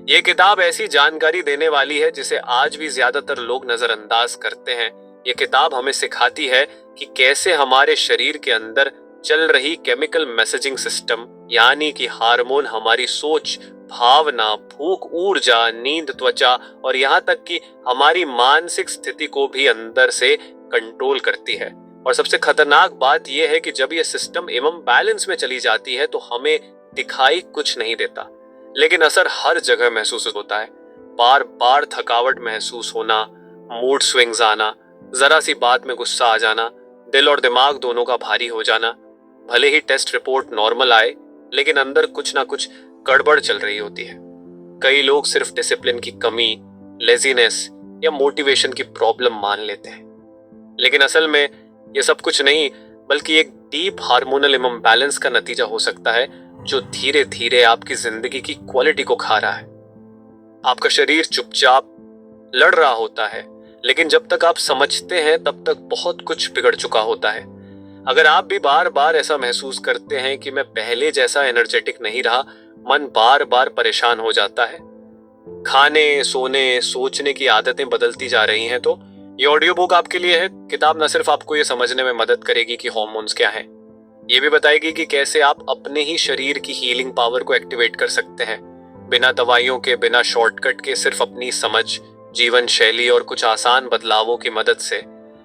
ये किताब ऐसी जानकारी देने वाली है जिसे आज भी ज्यादातर लोग नजरअंदाज करते हैं। ये किताब हमें सिखाती है कि कैसे हमारे शरीर के अंदर चल रही केमिकल मैसेजिंग सिस्टम यानी कि हार्मोन हमारी सोच, भावना, भूख, ऊर्जा, नींद, त्वचा और यहाँ तक कि हमारी मानसिक स्थिति को भी अंदर से कंट्रोल करती है। और सबसे खतरनाक बात यह है कि जब ये सिस्टम एवं बैलेंस में चली जाती है तो हमें दिखाई कुछ नहीं देता, लेकिन असर हर जगह महसूस होता है। बार बार थकावट महसूस होना, मूड स्विंग्स आना, जरा सी बात में गुस्सा आ जाना, दिल और दिमाग दोनों का भारी हो जाना। भले ही टेस्ट रिपोर्ट नॉर्मल आए, लेकिन अंदर कुछ ना कुछ गड़बड़ चल रही होती है। कई लोग सिर्फ डिसिप्लिन की कमी, लेजीनेस या मोटिवेशन की प्रॉब्लम मान लेते हैं, लेकिन असल में ये सब कुछ नहीं बल्कि एक डीप हार्मोनल इम्बैलेंस का नतीजा हो सकता है जो धीरे धीरे आपकी जिंदगी की क्वालिटी को खा रहा है। आपका शरीर चुपचाप लड़ रहा होता है, लेकिन जब तक आप समझते हैं तब तक बहुत कुछ बिगड़ चुका होता है। अगर आप भी बार बार ऐसा महसूस करते हैं कि मैं पहले जैसा एनर्जेटिक नहीं रहा, मन बार बार परेशान हो जाता है, खाने, सोने, सोचने की आदतें बदलती जा रही हैं, तो ये ऑडियो बुक आपके लिए है। किताब न सिर्फ आपको ये समझने में मदद करेगी कि हार्मोन्स क्या हैं, ये भी बताएगी कि कैसे आप अपने ही शरीर की हीलिंग पावर को एक्टिवेट कर सकते हैं, बिना दवाइयों के, बिना शॉर्टकट के, सिर्फ अपनी समझ, जीवन शैली और कुछ आसान बदलावों की मदद से।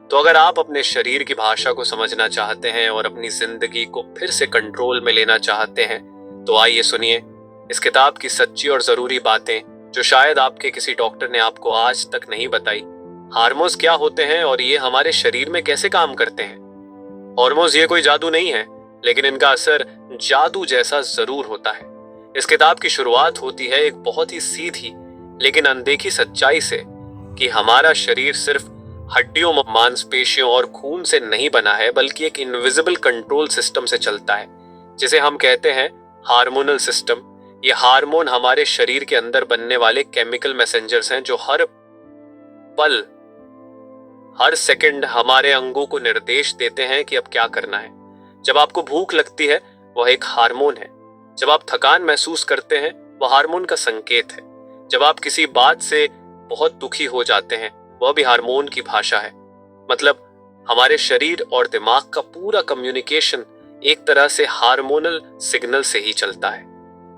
तो अगर आप अपने शरीर की भाषा को समझना चाहते हैं और अपनी जिंदगी को फिर से कंट्रोल में लेना चाहते हैं, तो आइए सुनिए इस किताब की सच्ची और जरूरी बातें जो शायद आपके किसी डॉक्टर ने आपको आज तक नहीं बताई। हार्मोन्स क्या होते हैं और ये हमारे शरीर में कैसे काम करते हैं। हार्मोन्स ये कोई जादू नहीं है, लेकिन इनका असर जादू जैसा जरूर होता है। इस किताब की शुरुआत होती है एक बहुत ही सीधी लेकिन अनदेखी सच्चाई से कि हमारा शरीर सिर्फ हड्डियों, मांसपेशियों और खून से नहीं बना है, बल्कि एक इनविजिबल कंट्रोल सिस्टम से चलता है, जिसे हम कहते हैं हार्मोनल सिस्टम। ये हार्मोन हमारे शरीर के अंदर बनने वाले केमिकल मैसेंजर्स हैं जो हर पल, हर सेकंड हमारे अंगों को निर्देश देते हैं कि अब क्या करना है। जब आपको भूख लगती है, वह एक हार्मोन है। जब आप थकान महसूस करते हैं, वह हार्मोन का संकेत है। जब आप किसी बात से बहुत दुखी हो जाते हैं, वह भी हार्मोन की भाषा है। मतलब हमारे शरीर और दिमाग का पूरा कम्युनिकेशन एक तरह से हार्मोनल सिग्नल से ही चलता है।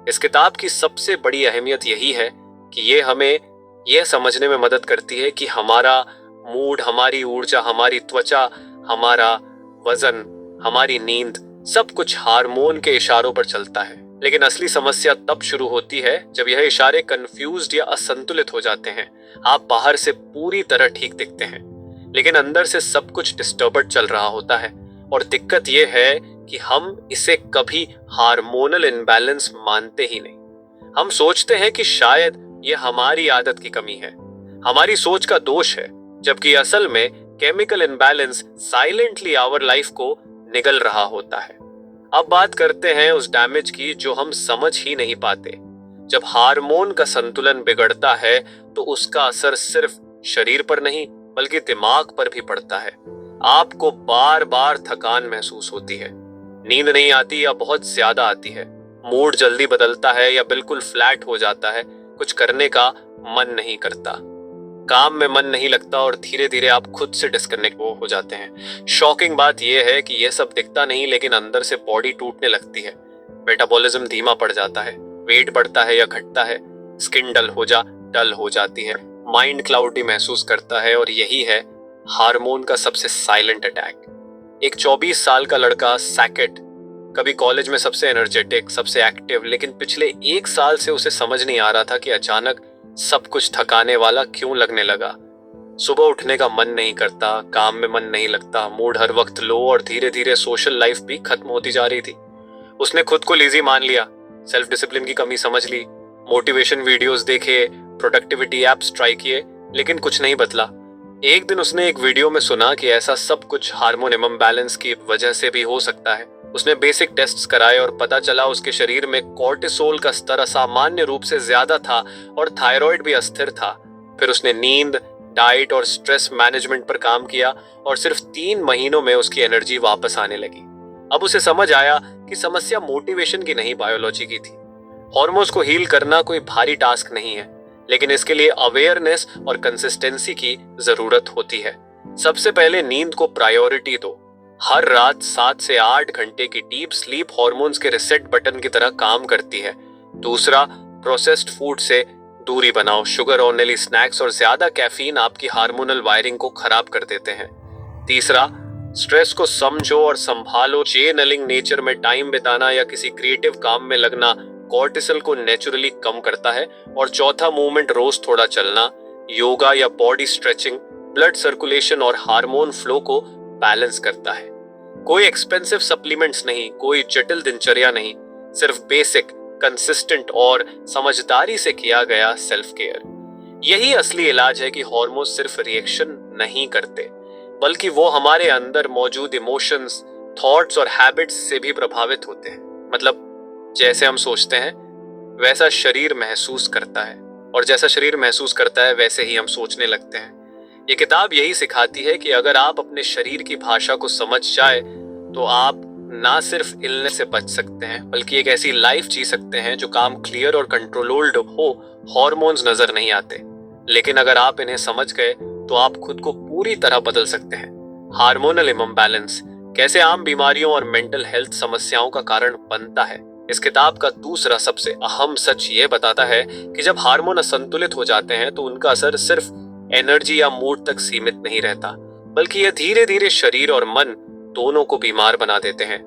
इस किताब की सबसे बड़ी अहमियत यही है कि ये हमें यह समझने में मदद करती है कि हमारा मूड, हमारी ऊर्जा, हमारी त्वचा, हमारा वजन, हमारी नींद, सब कुछ हार्मोन के इशारों पर चलता है। लेकिन असली समस्या तब शुरू होती है जब यह इशारे कंफ्यूज्ड या असंतुलित हो जाते हैं। आप बाहर से पूरी तरह ठीक दिखते हैं, लेकिन अंदर से सब कुछ डिस्टर्बड चल रहा होता है। और दिक्कत यह है कि हम इसे कभी हार्मोनल इम्बैलेंस मानते ही नहीं। हम सोचते हैं कि शायद यह हमारी आदत की कमी है, हमारी सोच का दोष है, जबकि असल में chemical imbalance silently our life को निगल रहा होता है। अब बात करते हैं उस डैमेज की जो हम समझ ही नहीं पाते। जब हार्मोन का संतुलन बिगड़ता है तो उसका असर सिर्फ शरीर पर नहीं बल्कि दिमाग पर भी पड़ता है। आपको बार बार थकान महसूस होती है, नींद नहीं आती या बहुत ज्यादा आती है, मूड जल्दी बदलता है या बिल्कुल फ्लैट हो जाता है, कुछ करने का मन नहीं करता, काम में मन नहीं लगता और धीरे धीरे आप खुद से डिस्कनेक्ट हो जाते हैं। शॉकिंग बात यह है कि यह सब दिखता नहीं, लेकिन अंदर से बॉडी टूटने लगती है, मेटाबॉलिज्म धीमा पड़ जाता है, वेट बढ़ता है या घटता है, स्किन डल हो जाती है, माइंड क्लाउडी महसूस करता है। और यही है हार्मोन का सबसे साइलेंट अटैक। एक 24 साल का लड़का सैकेट, कभी कॉलेज में सबसे एनर्जेटिक, सबसे एक्टिव, लेकिन पिछले 1 साल से उसे समझ नहीं आ रहा था कि अचानक सब कुछ थकाने वाला क्यों लगने लगा। सुबह उठने का मन नहीं करता, काम में मन नहीं लगता, मूड हर वक्त लो और धीरे धीरे सोशल लाइफ भी खत्म होती जा रही थी। उसने खुद को लेजी मान लिया, सेल्फ डिसिप्लिन की कमी समझ ली, मोटिवेशन वीडियोस देखे, प्रोडक्टिविटी एप्स ट्राई किए, लेकिन कुछ नहीं बदला। एक दिन उसने एक वीडियो में सुना कि ऐसा सब कुछ हार्मोन इम्बैलेंस की वजह से भी हो सकता है। उसने बेसिक टेस्ट्स कराए और पता चला उसके शरीर में कोर्टिसोल का स्तर असामान्य रूप से ज्यादा था और थायराइड भी अस्थिर था। फिर उसने नींद, डाइट और स्ट्रेस मैनेजमेंट पर काम किया और सिर्फ 3 महीनों में उसकी एनर्जी वापस आने लगी। अब उसे समझ आया कि समस्या मोटिवेशन की नहीं, बायोलॉजी की थी। हॉर्मोन्स को हील करना कोई भारी टास्क नहीं है, लेकिन इसके लिए अवेयरनेस और कंसिस्टेंसी की जरूरत होती है। सबसे पहले नींद को प्रायोरिटी दो। हर रात 7 से 8 घंटे की डीप स्लीप हॉर्मोन्स के रिसेट बटन की तरह काम करती है। दूसरा, प्रोसेस्ड फूड से दूरी बनाओ। शुगर ऑनली स्नैक्स और ज्यादा कैफीन आपकी हार्मोनल वायरिंग को खराब कर देते हैं। तीसरा, स्ट्रेस को समझो और संभालो। चेनलिंग, नेचर में टाइम बिताना या किसी क्रिएटिव काम में लगना कॉर्टिसोल को नेचुरली कम करता है। और चौथा, मूवमेंट, रोज थोड़ा चलना, योगा या बॉडी स्ट्रेचिंग ब्लड सर्कुलेशन और हार्मोन फ्लो को बैलेंस करता है। कोई एक्सपेंसिव सप्लीमेंट्स नहीं, कोई जटिल दिनचर्या नहीं, सिर्फ बेसिक, कंसिस्टेंट और समझदारी से किया गया सेल्फ केयर। यही असली इलाज है कि हार्मोन सिर्फ रिएक्शन नहीं करते, बल्कि वो हमारे अंदर मौजूद इमोशंस, थॉट्स और हैबिट्स से भी प्रभावित होते हैं। मतलब जैसे हम सोचते हैं वैसा शरीर महसूस करता है, और जैसा शरीर महसूस करता है वैसे ही हम सोचने लगते हैं। ये किताब यही सिखाती है कि अगर आप अपने शरीर की भाषा को समझ जाए तो आप ना सिर्फ इलनेस से बच सकते हैं, बल्कि एक ऐसी लाइफ जी सकते हैं जो काम क्लियर और कंट्रोल्ड हो। हॉर्मोन्स नजर नहीं आते, लेकिन अगर आप इन्हें समझ गए तो आप खुद को पूरी तरह बदल सकते हैं। हार्मोनल इम्बैलेंस कैसे आम बीमारियों और मेंटल हेल्थ समस्याओं का कारण बनता है। इस किताब का दूसरा सबसे अहम सच ये बताता है कि जब हार्मोन असंतुलित हो जाते हैं तो उनका असर सिर्फ एनर्जी या मूड तक सीमित नहीं रहता, बल्कि यह धीरे धीरे शरीर और मन दोनों को बीमार बना देते हैं।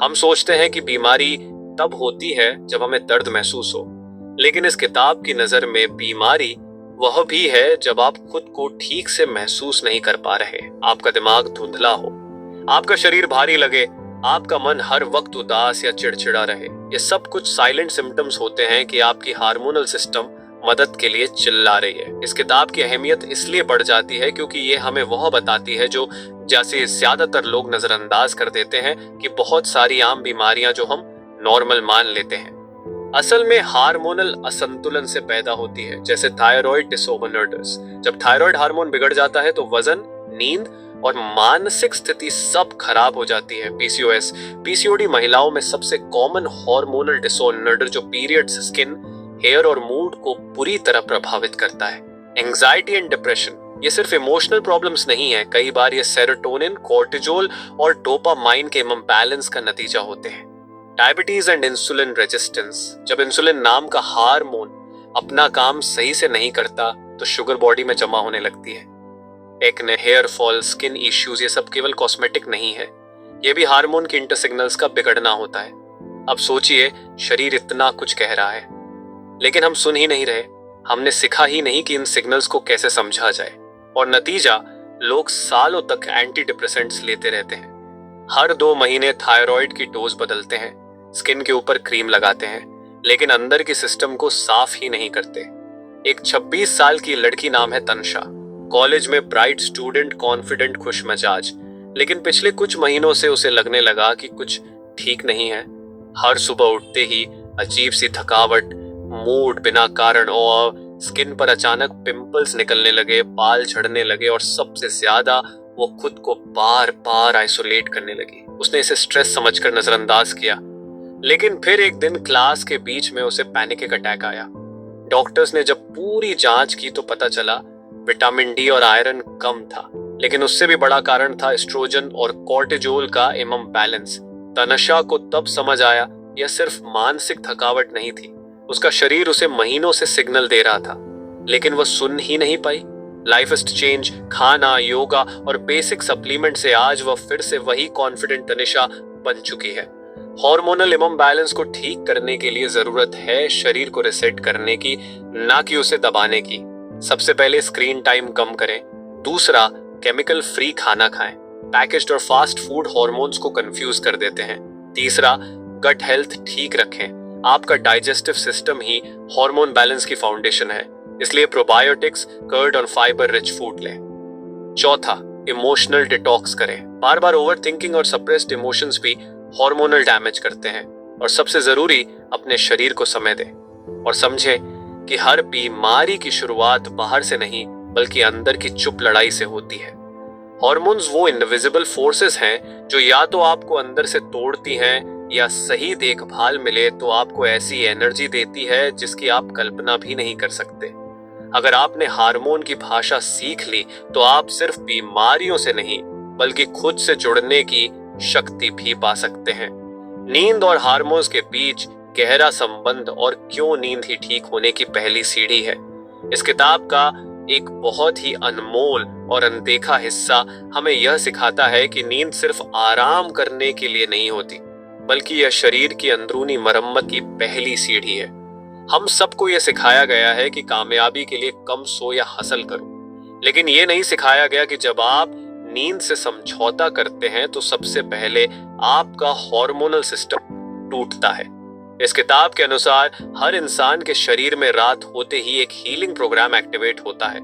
हम सोचते हैं कि बीमारी तब होती है जब हमें दर्द महसूस हो, लेकिन इस किताब की नजर में बीमारी वह भी है जब आप खुद को ठीक से महसूस नहीं कर पा रहे, आपका दिमाग धुंधला हो, आपका शरीर भारी लगे, आपका मन हर वक्त उदास या चिड़चिड़ा रहे। ये सब कुछ साइलेंट सिम्टम्स होते हैं कि आपकी हार्मोनल सिस्टम मदद के लिए चिल्ला रही है। इस किताब की अहमियत इसलिए बढ़ जाती है क्योंकि ये हमें वह बताती है जो जैसे ज्यादातर लोग नजरअंदाज कर देते हैं, कि बहुत सारी आम बीमारियां जो हम नॉर्मल मान लेते हैं असल में हार्मोनल असंतुलन से पैदा होती है। जैसे थायराइड डिसऑर्डर्स, जब थायराइड हार्मोन बिगड़ जाता है तो वजन, नींद और मानसिक स्थिति सब खराब हो जाती है। पीसीओएस, पीसीओडी महिलाओं में सबसे कॉमन हार्मोनल डिसऑर्डर जो पीरियड्स, स्किन, हेयर और मूड को बुरी तरह प्रभावित करता है। एंजाइटी एंड डिप्रेशन, ये सिर्फ इमोशनल प्रॉब्लम्स नहीं है, कई बार ये सेरोटोनिन, कोर्टिजोल और डोपामाइन के इम्बैलेंस का नतीजा होते हैं। डायबिटीज एंड इंसुलिन रेजिस्टेंस, जब इंसुलिन नाम का हार्मोन अपना काम सही से नहीं करता तो शुगर बॉडी में जमा होने लगती है। Acne, hair fall, skin issues, ये सब केवल कॉस्मेटिक नहीं है, ये भी हार्मोन के इंटरसिग्नल्स का बिगड़ना होता है। अब सोचिए, शरीर इतना कुछ कह रहा है लेकिन हम सुन ही नहीं रहे, हमने सिखा ही नहीं कि इन सिग्नल्स को कैसे समझा जाए, और नतीजा, लोग सालों तक एंटी डिप्रेसेंट्स लेते रहते हैं। हर 2 महीने थायराइड की डोज बदलते हैं, स्किन के ऊपर क्रीम लगाते हैं, लेकिन अंदर की सिस्टम को साफ ही नहीं करते। एक 26 साल की लड़की, नाम है तनशा, कॉलेज में ब्राइट स्टूडेंट, कॉन्फिडेंट, खुश मिजाज, लेकिन पिछले कुछ महीनों से उसे लगने लगा कि कुछ ठीक नहीं है। हर सुबह उठते ही अजीब सी थकावट, मूड बिना कारण, और स्किन पर अचानक पिंपल्स निकलने लगे, बाल झड़ने लगे, और सबसे ज्यादा वो खुद को बार बार आइसोलेट करने लगी। उसने इसे स्ट्रेस समझकर नजरअंदाज किया, लेकिन फिर एक दिन क्लास के बीच में उसे पैनिक अटैक आया। डॉक्टर्स ने जब पूरी जांच की तो पता चला विटामिन डी और आयरन कम था, लेकिन उससे भी बड़ा कारण था एस्ट्रोजन और कॉर्टिजोल का इम्बैलेंस। तनशा को तब समझ आया यह सिर्फ मानसिक थकावट नहीं थी, उसका शरीर उसे महीनों से सिग्नल दे रहा था, लेकिन वह सुन ही नहीं पाई। लाइफस्टाइल चेंज, खाना, योगा और बेसिक सप्लीमेंट से आज वह फिर से वही कॉन्फिडेंट तनिषा बन चुकी है। हार्मोनल इम्बैलेंस को ठीक करने के लिए जरूरत है शरीर को रिसेट करने की, ना कि उसे दबाने की। सबसे पहले स्क्रीन टाइम कम करें। दूसरा, केमिकल फ्री खाना खाएं। पैकेज्ड और फास्ट फूड हार्मोन्स को कंफ्यूज कर देते हैं। तीसरा, गट हेल्थ ठीक रखें। आपका डाइजेस्टिव सिस्टम ही हार्मोन बैलेंस की फाउंडेशन है, इसलिए प्रोबायोटिक्स, कर्ड और फाइबर रिच फूड लें। चौथा, इमोशनल डिटॉक्स करें। बार बार ओवर थिंकिंग और सप्रेस्ड इमोशंस भी हार्मोनल डैमेज करते हैं। और सबसे जरूरी, अपने शरीर को समय दें और समझें कि हर बीमारी की शुरुआत बाहर से नहीं बल्कि अंदर की चुप लड़ाई से होती है। हार्मोन्स वो इनविजिबल फोर्सेस हैं जो या तो आपको अंदर से तोड़ती हैं या सही देखभाल मिले तो आपको ऐसी एनर्जी देती है जिसकी आप कल्पना भी नहीं कर सकते। अगर आपने हार्मोन की भाषा सीख ली तो आप सिर्फ बीमारियों से नहीं बल्कि खुद से जुड़ने की शक्ति भी पा सकते हैं। नींद और हार्मोन्स के बीच गहरा संबंध और क्यों नींद ही ठीक होने की पहली सीढ़ी है। इस किताब का एक बहुत ही अनमोल और अनदेखा हिस्सा हमें यह सिखाता है कि नींद सिर्फ आराम करने के लिए नहीं होती, बल्कि यह शरीर की अंदरूनी मरम्मत की पहली सीढ़ी है। हम सबको यह सिखाया गया है कि कामयाबी के लिए कम सो या हासिल करो, लेकिन यह नहीं सिखाया गया कि जब आप नींद से समझौता करते हैं तो सबसे पहले आपका हार्मोनल सिस्टम टूटता है। इस किताब के अनुसार हर इंसान के शरीर में रात होते ही एक हीलिंग प्रोग्राम एक्टिवेट होता है,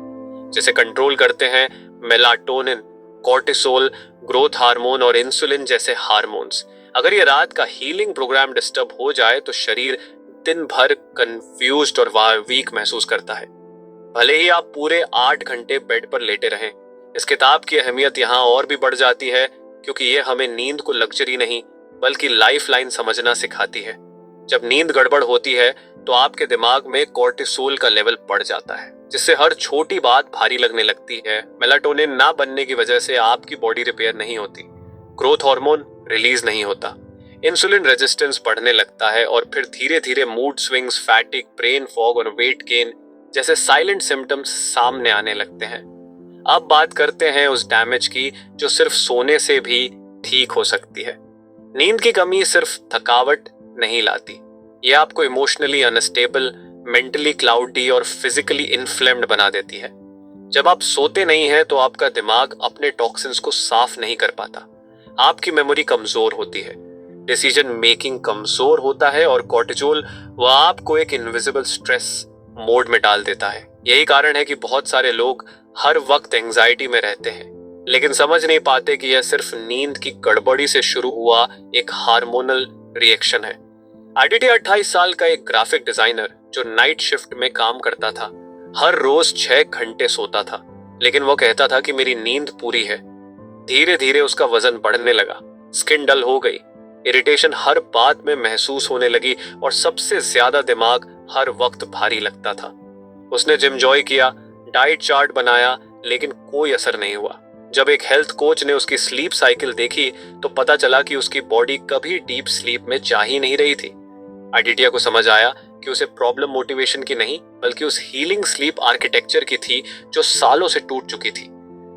जिसे कंट्रोल करते हैं मेलाटोनिन, कॉर्टिसोल, ग्रोथ हार्मोन और इंसुलिन जैसे हार्मोन्स। अगर ये रात का हीलिंग प्रोग्राम डिस्टर्ब हो जाए तो शरीर दिन भर कंफ्यूज्ड और वीक महसूस करता है, भले ही आप पूरे 8 घंटे बेड पर लेटे रहें। इस किताब की अहमियत यहाँ और भी बढ़ जाती है क्योंकि ये हमें नींद को लग्जरी नहीं बल्कि लाइफलाइन समझना सिखाती है। जब नींद गड़बड़ होती है तो आपके दिमाग में कॉर्टिसोल का लेवल बढ़ जाता है, जिससे हर छोटी बात भारी लगने लगती है। मेलाटोनिन ना बनने की वजह से आपकी बॉडी रिपेयर नहीं होती, ग्रोथ हार्मोन रिलीज नहीं होता, इंसुलिन रेजिस्टेंस बढ़ने लगता है और फिर धीरे धीरे mood swings, fatigue, brain fog और वेट गेन जैसे साइलेंट सिम्टम्स सामने आने लगते हैं। अब बात करते हैं उस डैमेज की जो सिर्फ सोने से भी ठीक हो सकती है। नींद की कमी सिर्फ थकावट नहीं लाती, ये आपको इमोशनली अनस्टेबल, मेंटली क्लाउडी और फिजिकली इन्फ्लेम्ड बना देती है। जब आप सोते नहीं हैं तो आपका दिमाग अपने टॉक्सिन्स को साफ नहीं कर पाता, आपकी मेमोरी कमजोर होती है, डिसीजन मेकिंग कमजोर होता है और कॉर्टिसोल वह आपको एक इनविजिबल स्ट्रेस मोड में डाल देता है। यही कारण है कि बहुत सारे लोग हर वक्त एंजाइटी में रहते हैं, लेकिन समझ नहीं पाते कि यह सिर्फ नींद की गड़बड़ी से शुरू हुआ एक हार्मोनल रिएक्शन है। आदित्य 28 साल का एक ग्राफिक डिजाइनर जो नाइट शिफ्ट में काम करता था, हर रोज 6 घंटे सोता था, लेकिन वो कहता था कि मेरी नींद पूरी है। धीरे धीरे उसका वजन बढ़ने लगा, स्किन डल हो गई, इरिटेशन हर बात में महसूस होने लगी और सबसे ज्यादा दिमाग हर वक्त भारी लगता था। उसने जिम जॉइन किया, डाइट चार्ट बनाया, लेकिन कोई असर नहीं हुआ। जब एक हेल्थ कोच ने उसकी स्लीप साइकिल देखी तो पता चला कि उसकी बॉडी कभी डीप स्लीप में जा ही नहीं रही थी। आदित्य को समझ आया कि उसे प्रॉब्लम मोटिवेशन की नहीं बल्कि उस हीलिंग स्लीप आर्किटेक्चर की थी जो सालों से टूट चुकी थी।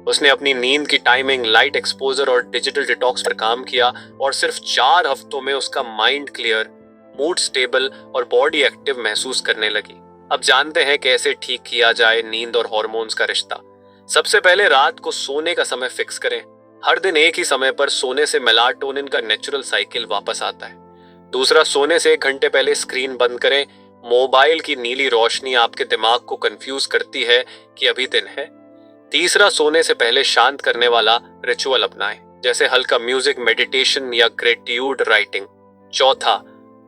उसने अपनी नींद की टाइमिंग, लाइट एक्सपोजर और डिजिटल डिटॉक्स पर काम किया और सिर्फ 4 हफ्तों में उसका माइंड क्लियर, मूड स्टेबल और बॉडी एक्टिव महसूस करने लगी। अब जानते हैं कैसे ठीक किया जाए नींद और हॉर्मोन्स का रिश्ता। सबसे पहले रात को सोने का समय फिक्स करें। हर दिन एक ही समय पर सोने से मेलाटोनिन का नेचुरल साइकिल वापस आता है। दूसरा, सोने से 1 घंटे पहले स्क्रीन बंद करें। मोबाइल की नीली रोशनी आपके दिमाग को कंफ्यूज करती है कि अभी दिन है। तीसरा, सोने से पहले शांत करने वाला रिचुअल अपनाएं, जैसे हल्का म्यूजिक, मेडिटेशन या ग्रेटिट्यूड राइटिंग। चौथा,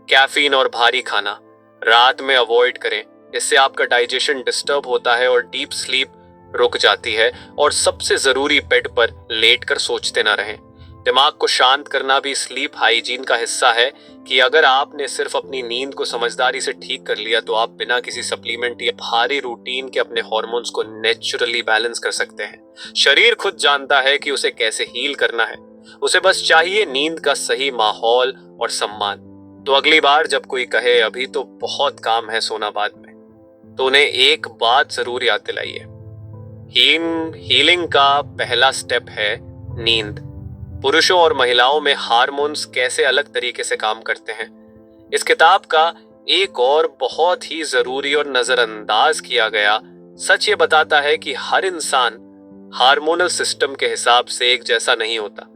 कैफीन और भारी खाना रात में अवॉइड करें, इससे आपका डाइजेशन डिस्टर्ब होता है और डीप स्लीप रुक जाती है। और सबसे जरूरी, बेड पर लेटकर सोचते ना रहें। दिमाग को शांत करना भी स्लीप हाइजीन का हिस्सा है कि अगर आपने सिर्फ अपनी नींद को समझदारी से ठीक कर लिया तो आप बिना किसी सप्लीमेंट या भारी रूटीन के अपने हॉर्मोन्स को नेचुरली बैलेंस कर सकते हैं। शरीर खुद जानता है कि उसे कैसे हील करना है, उसे बस चाहिए नींद का सही माहौल और सम्मान। तो अगली बार जब कोई कहे अभी तो बहुत काम है, सोना बाद में, तो उन्हें एक बात जरूर याद दिलाइए, हीलिंग का पहला स्टेप है नींद। पुरुषों और महिलाओं में हार्मोन्स कैसे अलग तरीके से काम करते हैं, इस किताब का एक और बहुत ही जरूरी और नजरअंदाज किया गया सच ये बताता है कि हर इंसान हार्मोनल सिस्टम के हिसाब से एक जैसा नहीं होता।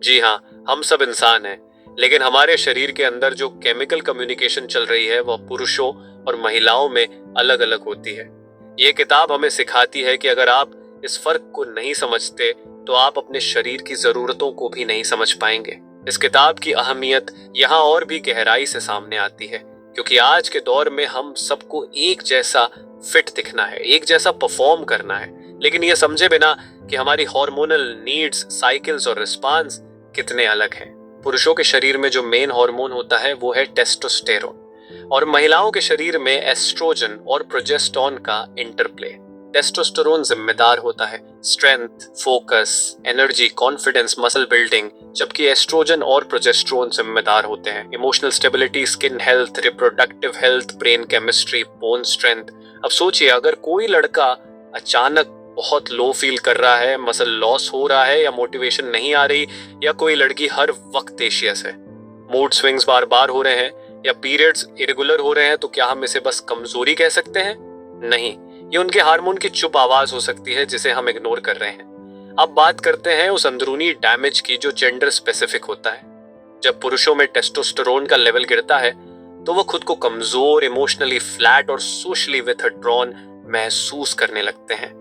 जी हाँ, हम सब इंसान हैं, लेकिन हमारे शरीर के अंदर जो केमिकल कम्युनिकेशन चल रही है वह पुरुषों और महिलाओं में अलग अलग होती है। ये किताब हमें सिखाती है कि अगर आप इस फर्क को नहीं समझते तो आप अपने शरीर की जरूरतों को भी नहीं समझ पाएंगे। इस किताब की अहमियत यहाँ और भी गहराई से सामने आती है क्योंकि आज के दौर में हम सबको एक जैसा फिट दिखना है, एक जैसा परफॉर्म करना है, लेकिन ये समझे बिना कि हमारी हार्मोनल नीड्स, साइकिल्स और रिस्पांस कितने अलग हैं। पुरुषों के शरीर में जो मेन हार्मोन होता है वो है टेस्टोस्टेरोन और महिलाओं के शरीर में एस्ट्रोजन और प्रोजेस्टेरोन का इंटरप्ले। टेस्टोस्टेरोन जिम्मेदार होता है strength, focus, energy, confidence, muscle building, जबकि एस्ट्रोजन और प्रोजेस्टेरोन जिम्मेदार होते हैं emotional stability, skin health, reproductive health, brain chemistry, bone strength. अब सोचिए, अगर कोई लड़का अचानक बहुत लो फील कर रहा है, मसल लॉस हो रहा है या मोटिवेशन नहीं आ रही, या कोई लड़की हर वक्त एशियस है, मूड स्विंग्स बार बार हो रहे हैं या पीरियड्स इरेगुलर हो रहे हैं, तो क्या हम इसे बस कमजोरी कह सकते हैं? नहीं, ये उनके हार्मोन की चुप आवाज हो सकती है जिसे हम इग्नोर कर रहे हैं। अब बात करते हैं उस अंदरूनी डैमेज की जो जेंडर स्पेसिफिक होता है। जब पुरुषों में टेस्टोस्टेरोन का लेवल गिरता है तो वो खुद को कमजोर, इमोशनली फ्लैट और सोशली विथड्रॉन महसूस करने लगते हैं।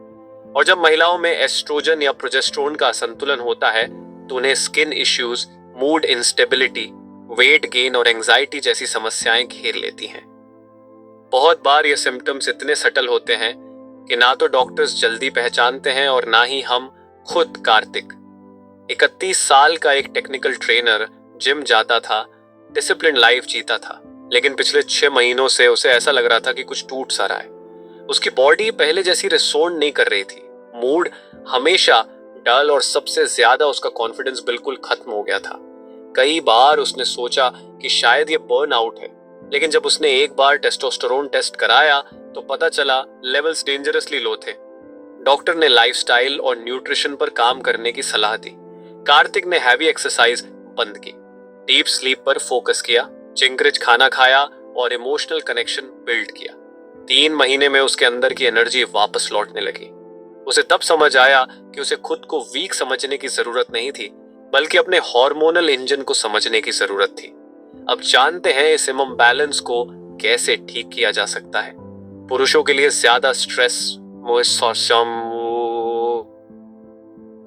और जब महिलाओं में एस्ट्रोजन या प्रोजेस्टेरोन का असंतुलन होता है तो उन्हें skin issues, mood instability, weight gain और एंजाइटी जैसी समस्याएं घेर लेती हैं। बहुत बार ये सिम्टम्स इतने सटल होते हैं कि ना तो डॉक्टर्स जल्दी पहचानते हैं और ना ही हम खुद। कार्तिक 31 साल का एक टेक्निकल ट्रेनर, जिम जाता था, डिसिप्लिन लाइफ जीता था, लेकिन पिछले 6 महीनों से उसे ऐसा लग रहा था कि कुछ टूट सा रहा है। उसकी बॉडी पहले जैसी रिस्पॉन्ड नहीं कर रही थी, मूड हमेशा डल और सबसे ज्यादा उसका कॉन्फिडेंस बिल्कुल खत्म हो गया था। कई बार उसने सोचा कि शायद ये बर्न आउट है, लेकिन जब उसने एक बार टेस्टोस्टेरोन टेस्ट कराया तो पता चला लेवल्स डेंजरसली लो थे। डॉक्टर ने लाइफस्टाइल और न्यूट्रिशन पर काम करने की सलाह दी। कार्तिक ने हैवी एक्सरसाइज बंद की, डीप स्लीप पर फोकस किया, चिंकरिच खाना खाया और इमोशनल कनेक्शन बिल्ड किया। 3 महीने में उसके अंदर की एनर्जी वापस लौटने लगी। उसे तब समझ आया कि उसे खुद को वीक समझने की जरूरत नहीं थी, बल्कि अपने हार्मोनल इंजन को समझने की जरूरत थी। अब जानते हैं इस इम्बैलेंस को कैसे ठीक किया जा सकता है। पुरुषों के लिए ज्यादा स्ट्रेस,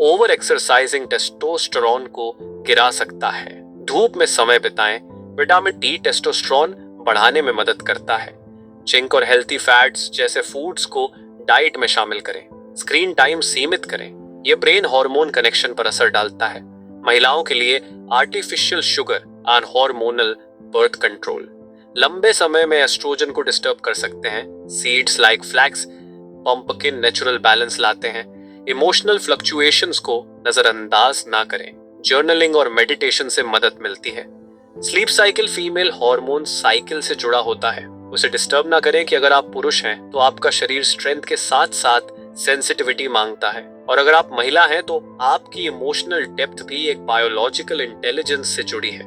ओवर एक्सरसाइजिंग टेस्टोस्टेरोन को गिरा सकता है। धूप में समय बिताएं, विटामिन डी टेस्टोस्टेरोन बढ़ाने में मदद करता है। जिंक और हेल्थी फैट्स जैसे फूड्स को डाइट में शामिल करें। स्क्रीन टाइम सीमित करें, यह ब्रेन हार्मोन कनेक्शन पर असर डालता है। महिलाओं के लिए आर्टिफिशियल शुगर और हार्मोनल बर्थ कंट्रोल लंबे समय में एस्ट्रोजन को डिस्टर्ब कर सकते हैं। Seeds like flax, pumpkin natural balance लाते हैं। इमोशनल फ्लक्चुएशंस को नजरअंदाज ना करें। जर्नलिंग और मेडिटेशन से मदद मिलती है। Sleep cycle female hormone cycle से जुड़ा होता है, उसे डिस्टर्ब ना करें। कि अगर आप पुरुष हैं तो आपका शरीर स्ट्रेंथ के साथ साथ सेंसिटिविटी मांगता है, और अगर आप महिला हैं तो आपकी इमोशनल डेप्थ भी एक बायोलॉजिकल इंटेलिजेंस से जुड़ी है।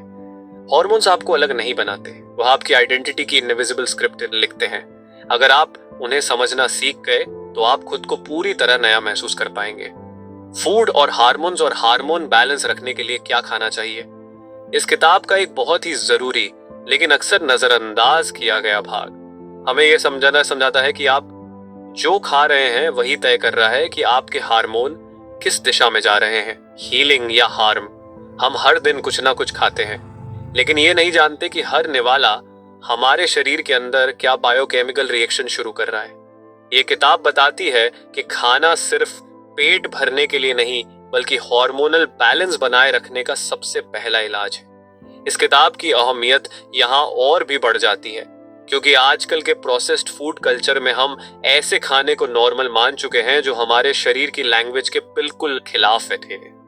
हॉर्मोन्स आपको अलग नहीं बनाते, वो आपकी आइडेंटिटी की इनविजिबल स्क्रिप्ट लिखते हैं। अगर आप उन्हें समझना सीख गए तो आप खुद को पूरी तरह नया महसूस कर पाएंगे। फूड और हार्मोन्स और हार्मोन बैलेंस रखने के लिए क्या खाना चाहिए, इस किताब का एक बहुत ही जरूरी लेकिन अक्सर नजरअंदाज किया गया भाग हमें यह समझाता है कि आप जो खा रहे हैं वही तय कर रहा है कि आपके हार्मोन किस दिशा में जा रहे हैं, हीलिंग या हार्म। हम हर दिन कुछ ना कुछ खाते हैं, लेकिन ये नहीं जानते कि हर निवाला हमारे शरीर के अंदर क्या बायोकेमिकल रिएक्शन शुरू कर रहा है। ये किताब बताती है कि खाना सिर्फ पेट भरने के लिए नहीं, बल्कि हार्मोनल बैलेंस बनाए रखने का सबसे पहला इलाज है। इस किताब की अहमियत यहाँ और भी बढ़ जाती है, क्योंकि आजकल के प्रोसेस्ड फूड कल्चर में हम ऐसे खाने को नॉर्मल मान चुके हैं जो हमारे शरीर की लैंग्वेज के बिल्कुल खिलाफ है।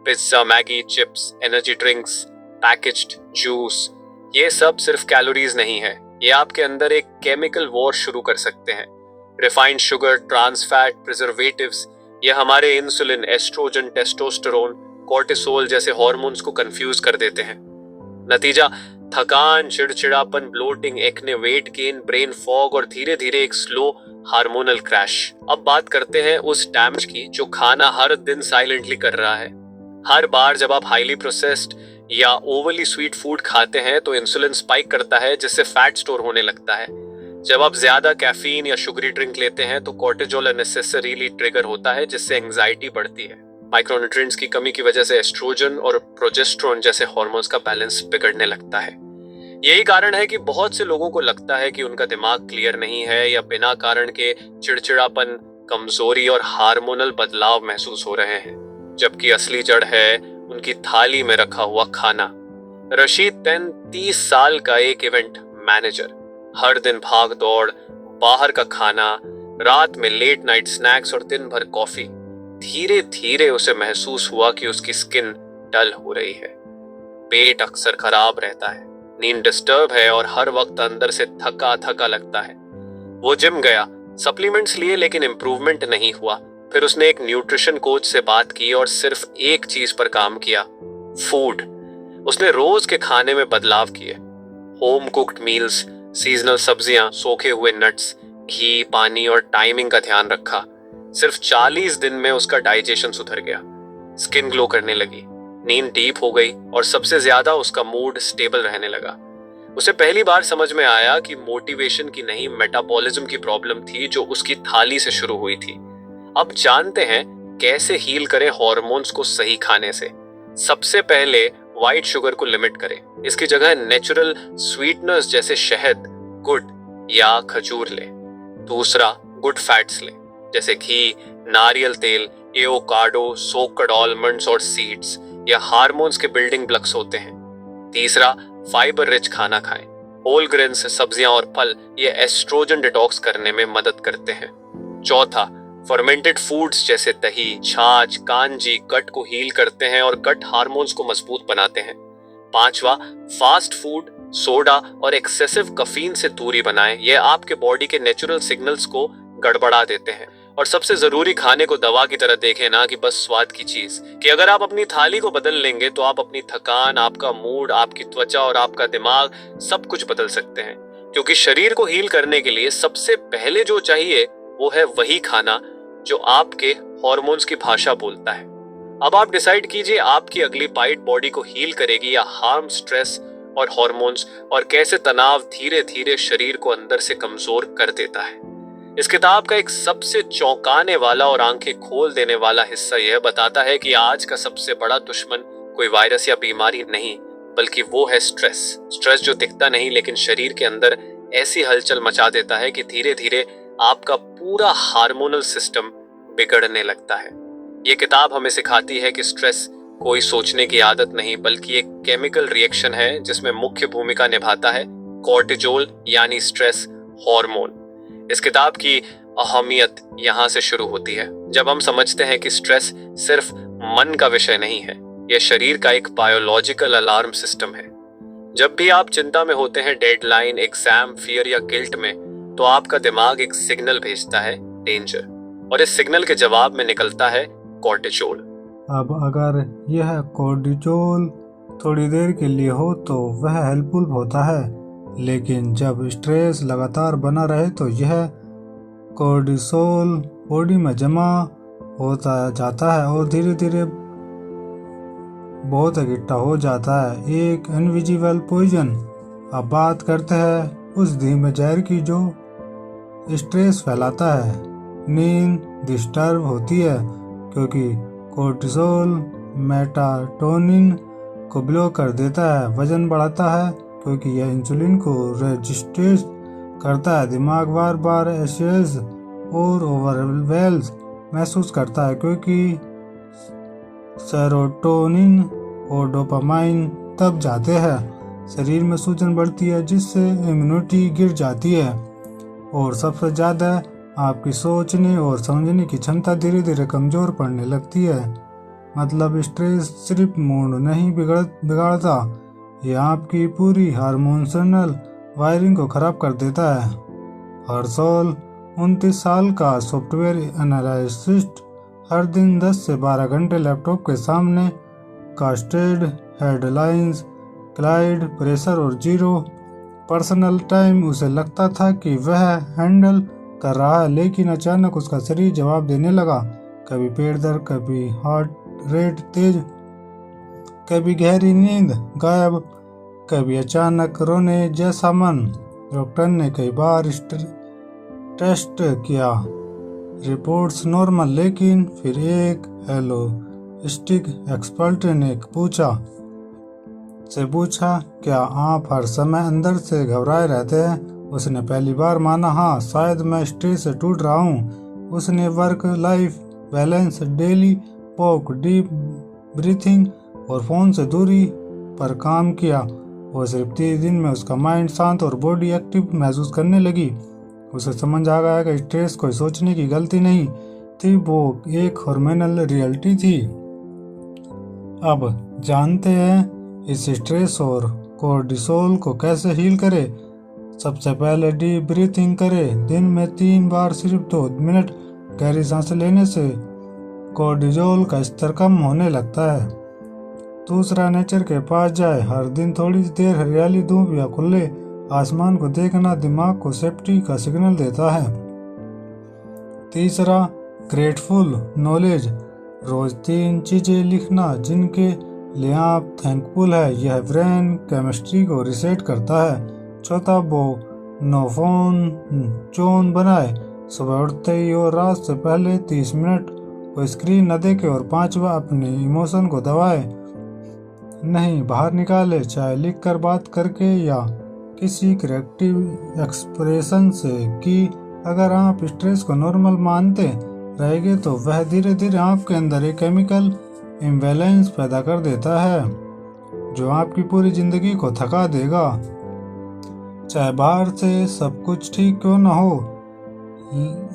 Pizza, Maggi, chips, energy drinks, packaged juice, ये सब सिर्फ कैलोरीज नहीं है, ये आपके अंदर एक केमिकल वॉर शुरू कर सकते हैं। Refined sugar, trans fat, preservatives, ये हमारे इंसुलिन, एस्ट्रोजन, टेस्टोस्टेरोन, कोर्टिसोल जैसे हार्मोन्स को कंफ्यूज कर देते हैं। नतीजा थकान, चिड़चिड़ापन, bloating, acne, weight gain, brain fog और धीरे धीरे एक स्लो हार्मोनल क्रैश। अब बात करते हैं उस डैमेज की जो खाना हर दिन साइलेंटली कर रहा है। हर बार जब आप हाईली प्रोसेस्ड या ओवरली स्वीट फूड खाते हैं तो इंसुलिन स्पाइक करता है, जिससे फैट स्टोर होने लगता है। जब आप ज्यादा कैफीन या शुगरी ड्रिंक लेते हैं तो कोर्टिजोल अननेसेसरीली ट्रिगर होता है, जिससे एंजाइटी बढ़ती है। माइक्रोन्यूट्रिएंट्स की कमी की वजह से एस्ट्रोजन और प्रोजेस्टेरोन जैसे हार्मोन्स का बैलेंस बिगड़ने लगता है। यही कारण है कि बहुत से लोगों को लगता है कि उनका दिमाग क्लियर नहीं है या बिना कारण के चिड़चिड़ापन, कमजोरी और हार्मोनल बदलाव महसूस हो रहे हैं, जबकि असली जड़ है उनकी थाली में रखा हुआ खाना। रशीद 30 साल का एक इवेंट मैनेजर, हर दिन भाग दौड़, बाहर का खाना, रात में लेट नाइट स्नैक्स और दिन भर कॉफी। धीरे धीरे उसे महसूस हुआ कि उसकी स्किन डल हो रही है, पेट अक्सर खराब रहता है, नींद डिस्टर्ब है और हर वक्त अंदर से थका थका लगता है। वो जिम गया, सप्लीमेंट्स लिए, लेकिन इंप्रूवमेंट नहीं हुआ। फिर उसने एक न्यूट्रिशन कोच से बात की और सिर्फ एक चीज पर काम किया, फूड। उसने रोज के खाने में बदलाव किए, होम कुक्ड मील्स, सीजनल सब्जियां, सोखे हुए नट्स, घी, पानी और टाइमिंग का ध्यान रखा। सिर्फ 40 दिन में उसका डाइजेशन सुधर गया, स्किन ग्लो करने लगी, नींद डीप हो गई और सबसे ज्यादा उसका मूड स्टेबल रहने लगा। उसे पहली बार समझ में आया कि मोटिवेशन की नहीं, मेटाबॉलिज्म की प्रॉब्लम थी जो उसकी थाली से शुरू हुई थी। अब जानते हैं कैसे हील करें हॉर्मोन्स को सही खाने से। सबसे पहले व्हाइट शुगर को लिमिट करें, इसकी जगह नेचुरल स्वीटनर्स जैसे शहद, गुड़ या खजूर लें। दूसरा, गुड फैट्स लें, जैसे घी, नारियल तेल, एवोकाडो, सोक्ड आलमंड्स और सीड्स, या हार्मोन्स के बिल्डिंग ब्लॉक्स होते हैं। तीसरा, फाइबर रिच खाना खाएं, होल ग्रेन्स, सब्जियां और फल, ये एस्ट्रोजन डिटॉक्स करने में मदद करते हैं। चौथा, फर्मेंटेड फूड्स जैसे दही, छाछ, कांजी गट को हील करते हैं और गट हार्मोन्स को मजबूत बनाते हैं। पांचवा, फास्ट फूड, सोडा और एक्सेसिव कैफीन से दूरी बनाएं, ये आपके बॉडी के नेचुरल सिग्नल्स को गड़बड़ा देते हैं। और सबसे जरूरी, खाने को दवा की तरह देखें, ना कि बस स्वाद की चीज। कि अगर आप अपनी थाली को बदल लेंगे तो आप अपनी थकान, आपका मूड, आपकी त्वचा और आपका दिमाग सब कुछ बदल सकते हैं। क्योंकि शरीर को हील करने के लिए सबसे पहले जो चाहिए वो है वही खाना जो आपके हॉर्मोन्स की भाषा बोलता है। अब आप डिसाइड कीजिए, आपकी अगली बाइट बॉडी को हील करेगी या हार्म स्ट्रेस और हॉर्मोन्स, और कैसे तनाव धीरे धीरे शरीर को अंदर से कमजोर कर देता है। इस किताब का एक सबसे चौंकाने वाला और आंखें खोल देने वाला हिस्सा यह बताता है कि आज का सबसे बड़ा दुश्मन कोई वायरस या बीमारी नहीं, बल्कि वो है स्ट्रेस। स्ट्रेस जो दिखता नहीं लेकिन शरीर के अंदर ऐसी हलचल मचा देता है कि धीरे धीरे आपका पूरा हार्मोनल सिस्टम बिगड़ने लगता है। ये किताब हमें सिखाती है कि स्ट्रेस कोई सोचने की आदत नहीं, बल्कि एक केमिकल रिएक्शन है जिसमें मुख्य भूमिका निभाता है कॉर्टिजोल यानी स्ट्रेस हार्मोन। इस किताब की अहमियत यहाँ से शुरू होती है, जब हम समझते हैं कि स्ट्रेस सिर्फ मन का विषय नहीं है, यह शरीर का एक बायोलॉजिकल अलार्म सिस्टम है। जब भी आप चिंता में होते हैं, डेडलाइन, एग्जाम, फियर या गिल्ट में, तो आपका दिमाग एक सिग्नल भेजता है, डेंजर, और इस सिग्नल के जवाब में निकलता है कॉर्टिजोल। अब अगर यह कॉर्टिजोल थोड़ी देर के लिए हो तो वह हेल्पफुल होता है, लेकिन जब स्ट्रेस लगातार बना रहे तो यह कॉर्टिसोल बॉडी में जमा होता जाता है और धीरे धीरे बहुत इकट्ठा हो जाता है, एक इनविजिबल पॉइजन। अब बात करते हैं उस धीमे जहर की जो स्ट्रेस फैलाता है। नींद डिस्टर्ब होती है क्योंकि कॉर्टिसोल मेलाटोनिन को ब्लॉक कर देता है। वजन बढ़ाता है क्योंकि यह इंसुलिन को रेजिस्टेट करता है। दिमाग बार बार एंशियस और ओवरवेल्म महसूस करता है क्योंकि सेरोटोनिन और डोपामाइन तब जाते हैं। शरीर में सूजन बढ़ती है जिससे इम्यूनिटी गिर जाती है और सबसे ज़्यादा आपकी सोचने और समझने की क्षमता धीरे धीरे कमज़ोर पड़ने लगती है। मतलब स्ट्रेस सिर्फ मूड नहीं बिगाड़ता, यह आपकी पूरी हार्मोनल वायरिंग को खराब कर देता है। हर्षोल 29 साल का सॉफ्टवेयर एनालिस्ट हर दिन 10 से 12 घंटे लैपटॉप के सामने कास्टेड हेडलाइंस, क्लाइड प्रेशर और जीरो पर्सनल टाइम। उसे लगता था कि वह हैंडल कर रहा है, लेकिन अचानक उसका शरीर जवाब देने लगा। कभी पेट दर्द, कभी हार्ट रेट तेज, कभी गहरी नींद गायब, कभी अचानक रोने जैसा मन। डॉक्टर ने कई बार टेस्ट किया, रिपोर्ट्स नॉर्मल, लेकिन फिर एक एलोस्टिक एक्सपर्ट ने पूछा क्या आप हर समय अंदर से घबराए रहते हैं? उसने पहली बार माना, हाँ शायद मैं स्ट्रेस से टूट रहा हूँ। उसने work life balance, daily walk, deep breathing और फोन से दूरी पर काम किया और सिर्फ 30 दिन में उसका माइंड शांत और बॉडी एक्टिव महसूस करने लगी। उसे समझ आ गया कि स्ट्रेस कोई सोचने की गलती नहीं थी, वो एक हार्मोनल रियलिटी थी। अब जानते हैं इस स्ट्रेस और कोर्टिसोल को कैसे हील करें। सबसे पहले डीप ब्रीथिंग करें। दिन में 3 बार सिर्फ 2 मिनट गहरी सांसें लेने से कोर्टिसोल का स्तर कम होने लगता है। दूसरा, नेचर के पास जाए। हर दिन थोड़ी देर हरियाली, धूप या खुले आसमान को देखना दिमाग को सेफ्टी का सिग्नल देता है। तीसरा, ग्रेटफुल नॉलेज। रोज 3 चीजें लिखना जिनके लिए आप थैंकफुल है। यह ब्रेन केमिस्ट्री को रिसेट करता है। चौथा, नो फोन जोन बनाए। सुबह उठते ही और रात से पहले 30 मिनट को स्क्रीन न देखे। और 5वां, अपने इमोशन को दबाए नहीं, बाहर निकाले, चाहे लिख कर, बात करके या किसी क्रिएटिव एक्सप्रेशन से। कि अगर आप स्ट्रेस को नॉर्मल मानते रहेंगे तो वह धीरे धीरे आपके अंदर एक केमिकल इम्बैलेंस पैदा कर देता है जो आपकी पूरी जिंदगी को थका देगा। चाहे बाहर से सब कुछ ठीक क्यों ना हो,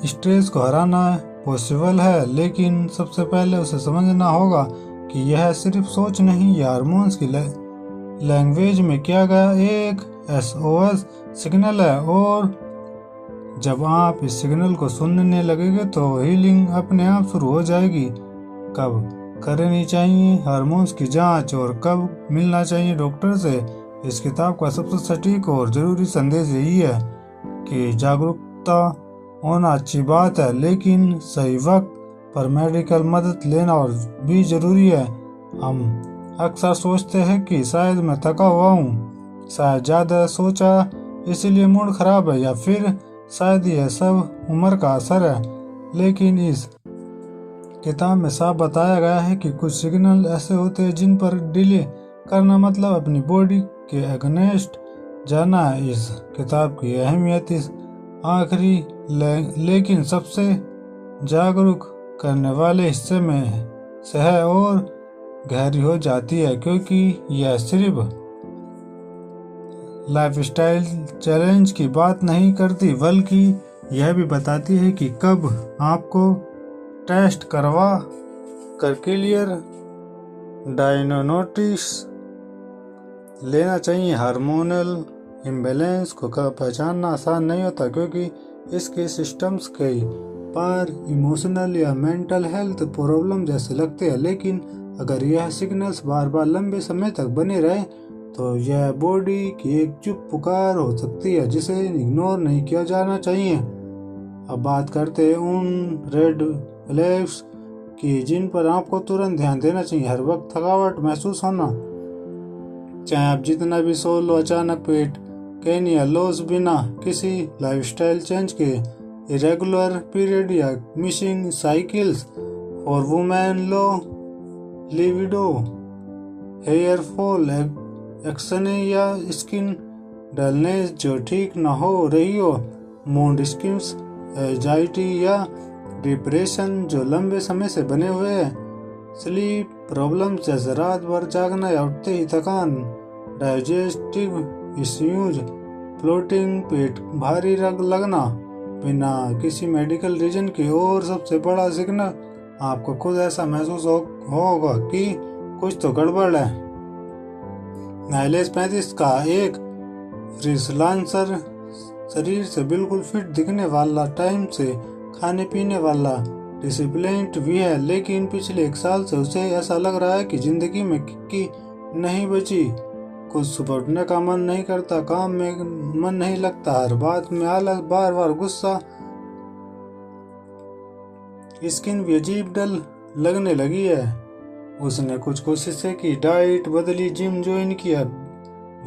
स्ट्रेस को हराना पॉसिबल है, लेकिन सबसे पहले उसे समझना होगा कि यह सिर्फ सोच नहीं, यह हार्मोन्स की लैंग्वेज में किया गया एक SOS सिग्नल है। और जब आप इस सिग्नल को सुनने लगेंगे तो हीलिंग अपने आप शुरू हो जाएगी। कब करनी चाहिए हार्मोन्स की जांच और कब मिलना चाहिए डॉक्टर से, इस किताब का सबसे सटीक और ज़रूरी संदेश यही है कि जागरूकता होना अच्छी बात है, लेकिन सही वक्त पर मेडिकल मदद लेना और भी ज़रूरी है। हम अक्सर सोचते हैं कि शायद मैं थका हुआ हूँ, शायद ज़्यादा सोचा इसलिए मूड खराब है, या फिर शायद यह सब उम्र का असर है। लेकिन इस किताब में साफ बताया गया है कि कुछ सिग्नल ऐसे होते हैं जिन पर डिले करना मतलब अपनी बॉडी के अगेंस्ट जाना है। इस किताब की अहमियत इस आखिरी लेकिन सबसे जागरूक करने वाले हिस्से में से है और गहरी हो जाती है, क्योंकि यह सिर्फ लाइफस्टाइल चैलेंज की बात नहीं करती, बल्कि यह भी बताती है कि कब आपको टेस्ट करवा कर क्लियर डायग्नोसिस लेना चाहिए। हार्मोनल इम्बैलेंस को पहचानना आसान नहीं होता, क्योंकि इसके सिस्टम्स कई बार इमोशनल या मेंटल हेल्थ प्रॉब्लम जैसे लगते हैं। लेकिन अगर यह सिग्नल्स बार बार लंबे समय तक बने रहे तो यह बॉडी की एक चुप पुकार हो सकती है जिसे इग्नोर नहीं किया जाना चाहिए। अब बात करते हैं उन रेड फ्लैग्स की जिन पर आपको तुरंत ध्यान देना चाहिए। हर वक्त थकावट महसूस होना, चाहे आप जितना भी सो लो, अचानक पेट पेन या लॉस बिना किसी लाइफस्टाइल चेंज के, इरेगुलर पीरियड या मिसिंग साइकिल्स और वुमेन, लो लिविडो, हेयर फॉल, एक्ने या स्किन डलनेस जो ठीक न हो रही हो, मूड स्विंग्स, एंजाइटी या डिप्रेशन जो लंबे समय से बने हुए हैं, स्लीप प्रॉब्लम्स जैसे रात भर जागना या उठते ही थकान, डाइजेस्टिव इश्यूज, फ्लोटिंग, पेट भारी लगना बिना किसी मेडिकल रीजन के, और सबसे बड़ा सिग्नल आपको खुद ऐसा महसूस होगा कि कुछ तो गड़बड़ है। नाइलेस 35 का एक फ्रीलांसर, शरीर से बिल्कुल फिट दिखने वाला, टाइम से खाने पीने वाला, डिसिप्लिन्ड भी है, लेकिन पिछले 1 साल से उसे ऐसा लग रहा है कि जिंदगी में किक नहीं बची। कुछ सुबह उठने का मन नहीं करता, काम में मन नहीं लगता, हर बात में आलस, बार बार गुस्सा, स्किन भी अजीब डल लगने लगी है। उसने कुछ कोशिशें की, डाइट बदली, जिम ज्वाइन किया,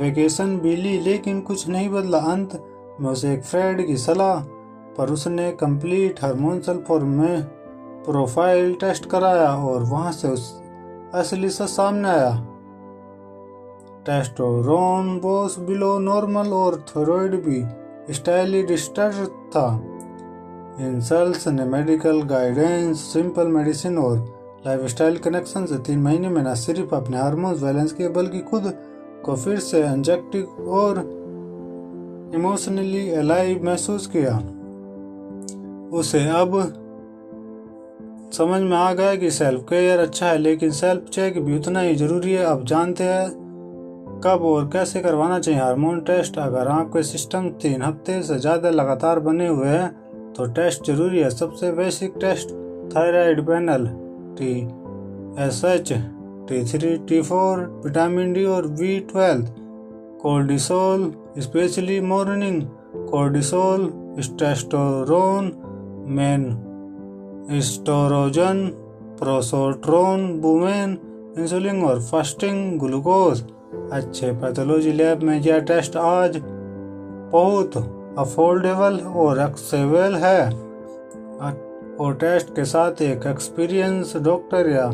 वेकेशन भी ली, लेकिन कुछ नहीं बदला। अंत में उसे एक फ्रेंड की सलाह पर उसने कंप्लीट हार्मोनल प्रोफाइल टेस्ट कराया और वहां से उस असली सच सामने आया। टेस्टोस्टेरोन बोस बिलो नॉर्मल और थायराइड भी स्टाइली डिस्टर्ब था। इन सेल्स ने मेडिकल गाइडेंस, सिंपल मेडिसिन और लाइफस्टाइल कनेक्शन से 3 महीने में न सिर्फ अपने हार्मोन्स बैलेंस किए बल्कि खुद को फिर से एंजेक्टिव और इमोशनली अलाइव महसूस किया। उसे अब समझ में आ गया कि सेल्फ केयर अच्छा है लेकिन सेल्फ चेक भी उतना ही जरूरी है। अब जानते हैं कब और कैसे करवाना चाहिए हार्मोन टेस्ट। अगर आपके सिस्टम 3 हफ्ते से ज़्यादा लगातार बने हुए हैं तो टेस्ट जरूरी है। सबसे basic test thyroid panel, TSH, T3, T4, vitamin D और B12, cortisol specially morning cortisol, testosterone, men oestrogen, progesterone, women insulin और फास्टिंग ग्लूकोज। अच्छे पैथोलॉजी लैब में यह टेस्ट आज बहुत अफोर्डेबल और एक्सेसिबल है और टेस्ट के साथ एक एक्सपीरियंस डॉक्टर या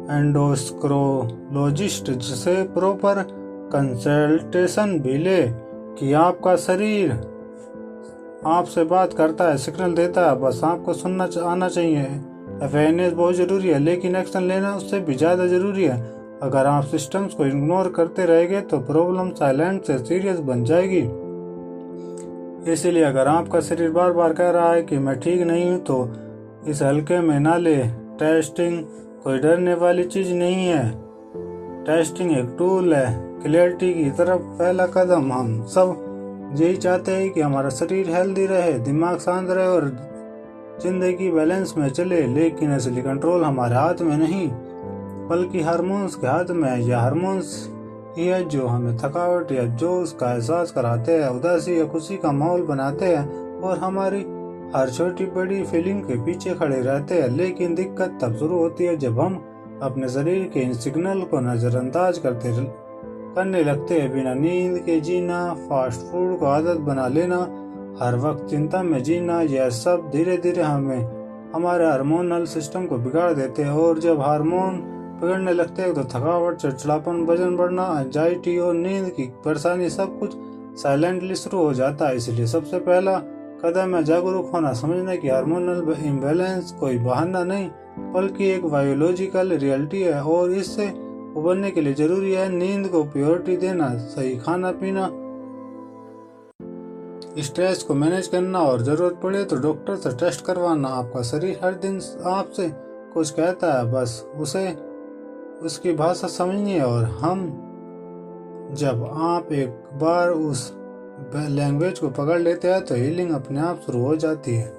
एंडोस्क्रोलॉजिस्ट से प्रॉपर कंसल्टेशन भी ले कि आपका शरीर आपसे बात करता है, सिग्नल देता है, बस आपको सुनना आना चाहिए। अवेयरनेस बहुत ज़रूरी है लेकिन एक्शन लेना उससे भी ज़्यादा ज़रूरी है। अगर आप सिस्टम्स को इग्नोर करते रहेंगे तो प्रॉब्लम साइलेंट से सीरियस बन जाएगी। इसलिए अगर आपका शरीर बार बार कह रहा है कि मैं ठीक नहीं हूँ तो इस हल्के में ना ले। टेस्टिंग कोई डरने वाली चीज़ नहीं है। टेस्टिंग एक टूल है क्लियरिटी की तरफ पहला कदम। हम सब यही चाहते हैं कि हमारा शरीर हेल्दी रहे, दिमाग शांत रहे और जिंदगी बैलेंस में चले, लेकिन असली कंट्रोल हमारे हाथ में नहीं बल्कि हार्मोन्स के हाथ में है। यह हार्मोन्स ही है जो हमें थकावट या जोश का एहसास कराते हैं, उदासी या खुशी का माहौल बनाते हैं और हमारी हर छोटी बड़ी फीलिंग के पीछे खड़े रहते हैं। लेकिन दिक्कत तब शुरू होती है जब हम अपने शरीर के इन सिग्नल को नज़रअंदाज करने लगते हैं। बिना नींद के जीना, फास्ट फूड को आदत बना लेना, हर वक्त चिंता में जीना, यह सब धीरे धीरे हमारे हार्मोनल सिस्टम को बिगाड़ देते हैं। और जब हार्मोन बिगड़ने लगते हैं तो थकावट, चिड़चिड़ापन, वजन बढ़ना, एंजाइटी और नींद की परेशानी सब कुछ साइलेंटली शुरू हो जाता है। इसलिए सबसे पहला कदम है जागरूक होना, समझना कि हार्मोनल इम्बैलेंस कोई बहाना नहीं बल्कि एक बायोलॉजिकल रियलिटी है और इससे उबरने के लिए जरूरी है नींद को प्रायोरिटी देना, सही खाना पीना, स्ट्रेस को मैनेज करना और जरूरत पड़े तो डॉक्टर से टेस्ट करवाना। आपका शरीर हर दिन आपसे कुछ कहता है, बस उसे उसकी भाषा समझिए और जब आप एक बार उस लैंग्वेज को पकड़ लेते हैं तो हीलिंग अपने आप शुरू हो जाती है।